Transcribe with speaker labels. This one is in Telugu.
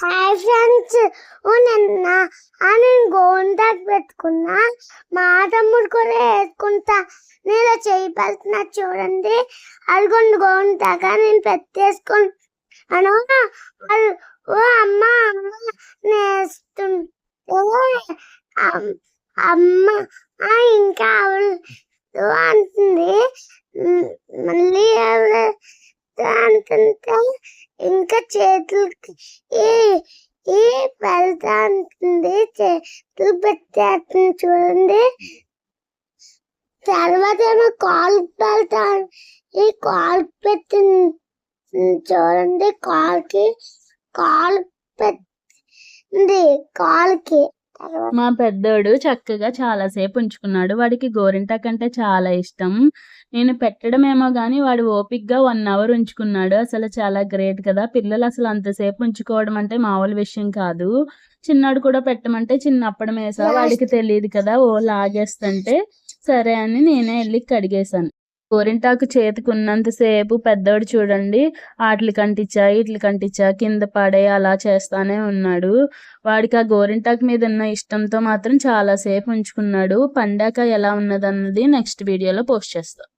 Speaker 1: హాయ్ ఫ్రెండ్స్, నేను గోంటాకు పెట్టుకున్నా. మా తమ్ముడు కూడా వేసుకుంటా. నేను చేయి పెడుతున్నా చూడండి. అదిగోండి గోంటాక నేను పెట్టేసుకున్నాను. ఓ అమ్మ అమ్మ నేస్తుంటే అమ్మ ఇంకా అంటుంది. మళ్ళీ అంటుంటే ఇంకా చేతులకి ఈ పెడతా అంటుంది. చేతులు పెట్టేస్తుంది చూడండి. తర్వాత ఏమో కాలు పెడతా, ఈ కాలు పెట్టింది చూడండి. కాలు పెట్టింది కాలుకి.
Speaker 2: మా పెద్దోడు చక్కగా చాలాసేపు ఉంచుకున్నాడు. వాడికి గోరింటాకు అంటే చాలా ఇష్టం. నేను పెట్టడం ఏమో కానీ వాడు ఓపిక్గా 1 అవర్ ఉంచుకున్నాడు. అసలు చాలా గ్రేట్ కదా. పిల్లలు అసలు అంతసేపు ఉంచుకోవడం అంటే మామూలు విషయం కాదు. చిన్నాడు కూడా పెట్టమంటే చిన్నప్పుడు వేసా, వాడికి తెలియదు కదా. లాగేస్తుంటే సరే అని నేనే వెళ్ళి కడిగేశాను. గోరింటాకు చేతికి ఉన్నంతసేపు పెద్దోడు చూడండి, ఆటలు కంటించా కింద పడే అలా చేస్తానే ఉన్నాడు. వాడికి ఆ గోరింటాకు మీద ఉన్న ఇష్టంతో మాత్రం చాలాసేపు ఉంచుకున్నాడు. పండాక ఎలా ఉన్నదన్నది నెక్స్ట్ వీడియోలో పోస్ట్ చేస్తాం.